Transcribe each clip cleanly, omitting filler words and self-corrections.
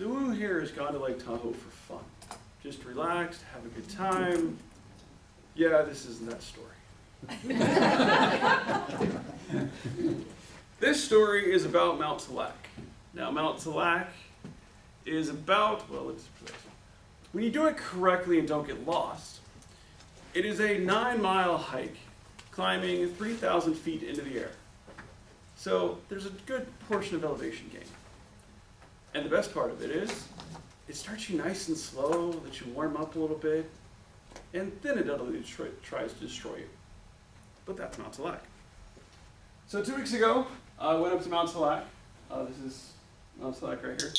So who here has gone to Lake Tahoe for fun? Just relaxed, have a good time? Yeah, this isn't that story. This story is about Mount Tallac. Now, Mount Tallac is about, well, let's put this. When you do it correctly and don't get lost, it is a 9-mile hike climbing 3,000 feet into the air. So there's a good portion of elevation gain. And the best part of it is, it starts you nice and slow, lets you warm up a little bit, and then it utterly tries to destroy you. But that's Mount Tallac. So 2 weeks ago, I went up to Mount Tallac. This is Mount Tallac right here.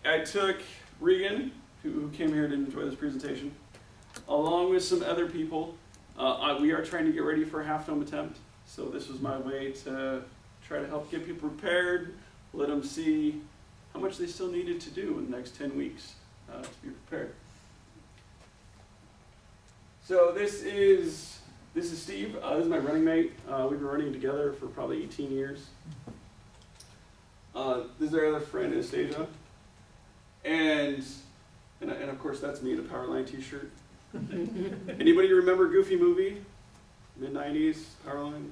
I took Regan, who came here to enjoy this presentation, along with some other people. We are trying to get ready for a half dome attempt. So this was my way to try to help get people prepared, let them see how much they still needed to do in the next 10 weeks to be prepared. So this is Steve. This is my running mate. We've been running together for probably 18 years. This is our other friend, Anastasia. And of course, that's me in a Powerline t-shirt. Anybody remember Goofy movie? Mid-90s, Powerline?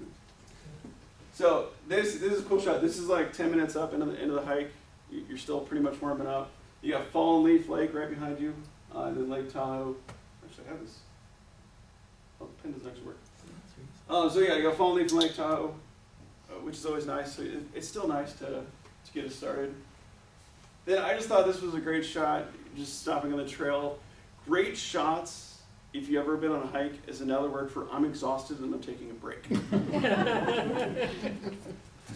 So this is a cool shot. This is like 10 minutes up into the hike. You're still pretty much warming up. You got Fallen Leaf Lake right behind you, and then Lake Tahoe. Actually, I have this. Oh, the pen doesn't actually work. So yeah, you got Fallen Leaf and Lake Tahoe, which is always nice. So it's still nice to get us started. Then I just thought this was a great shot, just stopping on the trail. Great shots, if you've ever been on a hike, is another word for I'm exhausted and I'm taking a break.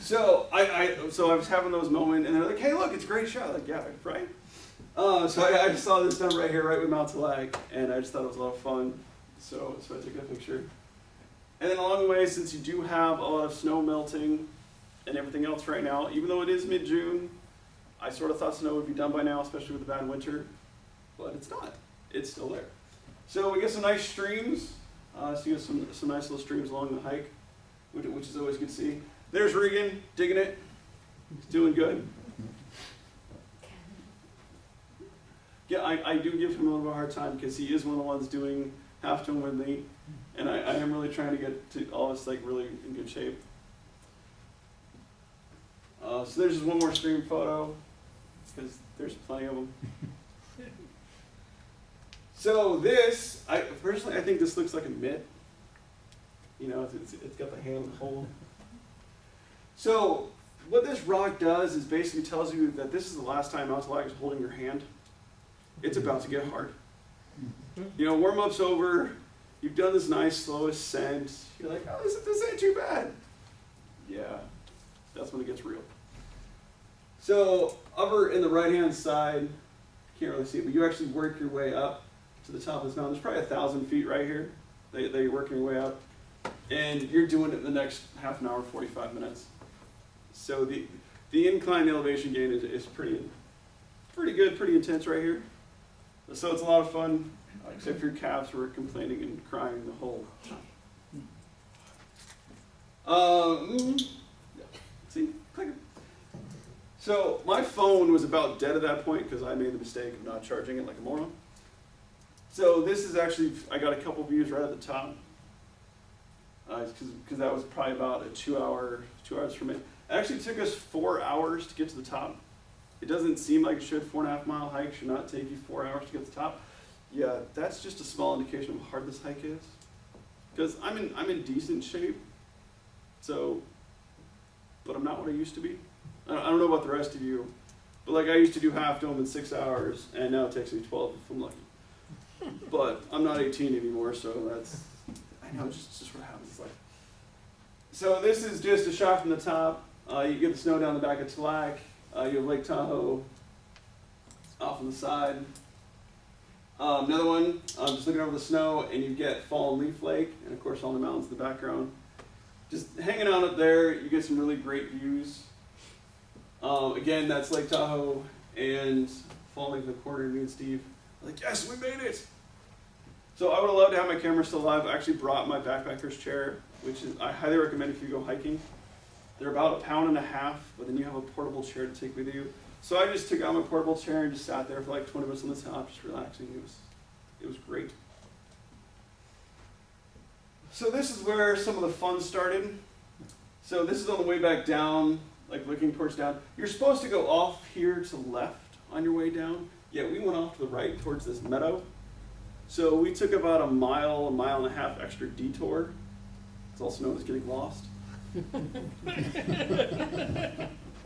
So I was having those moments, and they're like, hey, look, it's a great shot. Like, yeah, right? So I just saw this done right here, right with Mount Tallac, and I just thought it was a lot of fun. So I took a picture. And then along the way, since you do have a lot of snow melting and everything else right now, even though it is mid-June, I sort of thought snow would be done by now, especially with the bad winter, but it's not. It's still there. So we get some nice streams. So you get some nice little streams along the hike, which is always good to see. There's Regan, digging it. He's doing good. Yeah, I do give him a little bit of a hard time because he is one of the ones doing half dome with me, and I am really trying to get to all this like really in good shape. So there's just one more stream photo because there's plenty of them. So this, personally, I think this looks like a mitt. You know, it's got the hand hold. So what this rock does is basically tells you that this is the last time Mount Tallac is holding your hand. It's about to get hard. You know, warm-up's over. You've done this nice slow ascent. You're like, oh, this ain't too bad. Yeah, that's when it gets real. So over in the right-hand side, can't really see it, but you actually work your way up to the top of this mountain. There's probably 1,000 feet right here that you're working your way up. And you're doing it in the next half an hour, 45 minutes. So the incline elevation gain is pretty good, pretty intense right here. So it's a lot of fun, except for your calves were complaining and crying the whole time. See, click it. So my phone was about dead at that point because I made the mistake of not charging it like a moron. So this is actually, I got a couple views right at the top. Because that was probably about a 2 hours from it. It actually took us 4 hours to get to the top. It doesn't seem like it should. 4.5 mile hike should not take you 4 hours to get to the top. Yeah, that's just a small indication of how hard this hike is. Because I'm in decent shape, but I'm not what I used to be. I don't know about the rest of you, but like I used to do half dome in 6 hours, and now it takes me 12 if I'm lucky. But I'm not 18 anymore, so that's. I know, it's just what happens in life. So this is just a shot from the top. You get the snow down the back of Tallac. You have Lake Tahoe off on the side. Another one, just looking over the snow, and you get Fallen Leaf Lake, and of course all the mountains in the background. Just hanging out up there, you get some really great views. Again, that's Lake Tahoe and Fallen Leaf in the corner, me and Steve. Like, yes, we made it! So I would have loved to have my camera still alive. I actually brought my backpacker's chair, which is I highly recommend if you go hiking. They're about 1.5 pounds, but then you have a portable chair to take with you. So I just took out my portable chair and just sat there for like 20 minutes on the top, just relaxing. It was great. So this is where some of the fun started. So this is on the way back down, like looking towards down. You're supposed to go off here to the left on your way down. Yeah, we went off to the right towards this meadow. So we took about a mile and a half extra detour. It's also known as getting lost.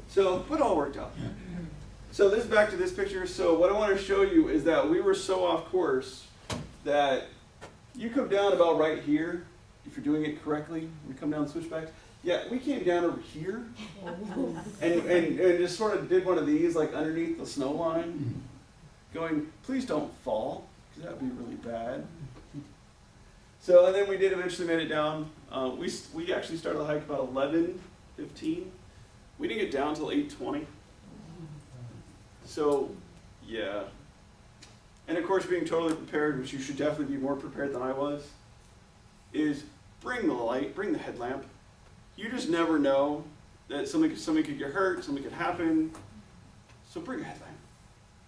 So, but it all worked out. So this is back to this picture. So what I want to show you is that we were so off course that you come down about right here, if you're doing it correctly. We come down switchbacks. Yeah, we came down over here and just sort of did one of these like underneath the snow line, going, please don't fall, because that would be really bad. So, and then we did eventually made it down. We actually started the hike about 11:15. We didn't get down until 8:20. So, yeah. And of course, being totally prepared, which you should definitely be more prepared than I was, is bring the light, bring the headlamp. You just never know that something could get hurt, something could happen. So bring a headlamp.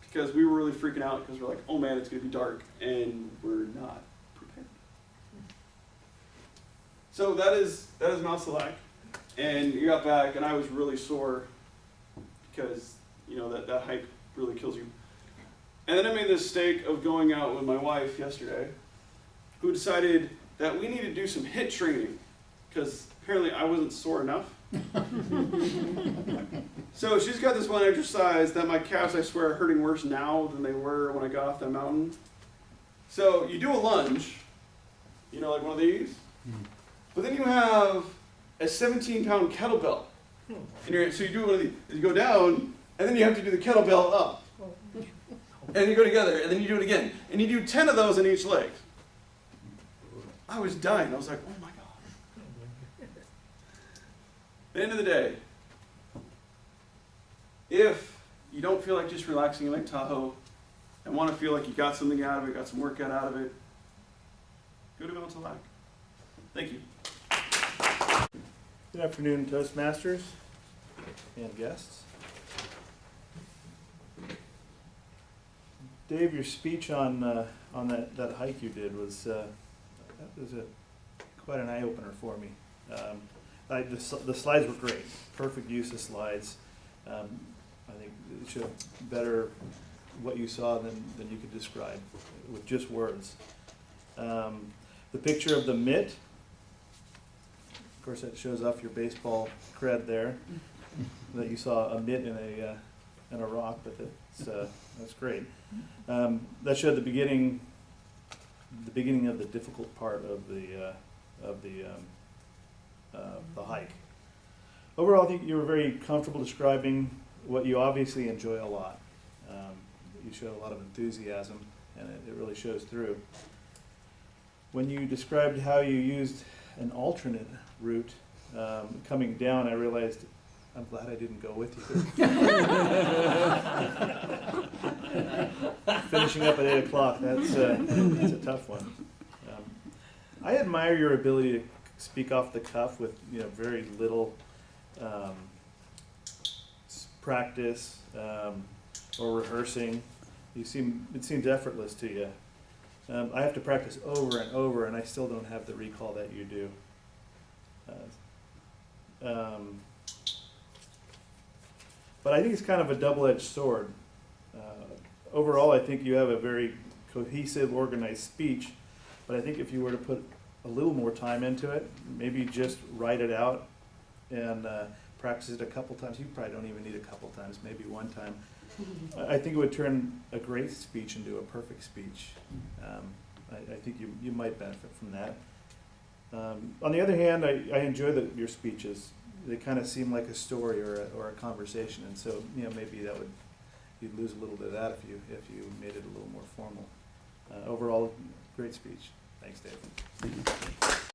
Because we were really freaking out because we're like, oh man, it's going to be dark, and we're not prepared. So that is Mount Tallacing. And you got back, and I was really sore because that hike really kills you. And then I made the mistake of going out with my wife yesterday, who decided that we needed to do some HIIT training because apparently I wasn't sore enough. So she's got this one exercise that my calves, I swear, are hurting worse now than they were when I got off that mountain. So you do a lunge, like one of these, but then you have a 17-pound kettlebell. And so you do one of these, you go down, and then you have to do the kettlebell up. And you go together, and then you do it again. And you do 10 of those in each leg. I was dying. I was like, oh my God. At the end of the day, if you don't feel like just relaxing in Lake Tahoe and want to feel like you got something out of it, got some workout out of it, go to Mount Tallacing. Thank you. Good afternoon, Toastmasters and guests. Dave, your speech on that hike you did was quite an eye opener for me. The slides were great, perfect use of slides. I think it showed better what you saw than you could describe with just words. The picture of the mitt, of course, that shows off your baseball cred there. That you saw a mitt in a rock, but that's great. That showed the beginning of the difficult part of the hike. Overall, I think you were very comfortable describing what you obviously enjoy a lot. You showed a lot of enthusiasm, and it really shows through. When you described how you used an alternate route coming down, I realized I'm glad I didn't go with you. Finishing up at 8 o'clock, that's a tough one. I admire your ability to speak off the cuff with very little practice or rehearsing. It seems effortless to you. I have to practice over and over, and I still don't have the recall that you do. But I think it's kind of a double-edged sword. Overall, I think you have a very cohesive, organized speech, but I think if you were to put a little more time into it, maybe just write it out and practice it a couple times. You probably don't even need a couple times, maybe one time. I think it would turn a great speech into a perfect speech. I think you might benefit from that. On the other hand, I enjoy your speeches. They kind of seem like a story or a conversation, and so maybe you'd lose a little bit of that if you made it a little more formal. Overall, great speech. Thanks, Dave. Thank you.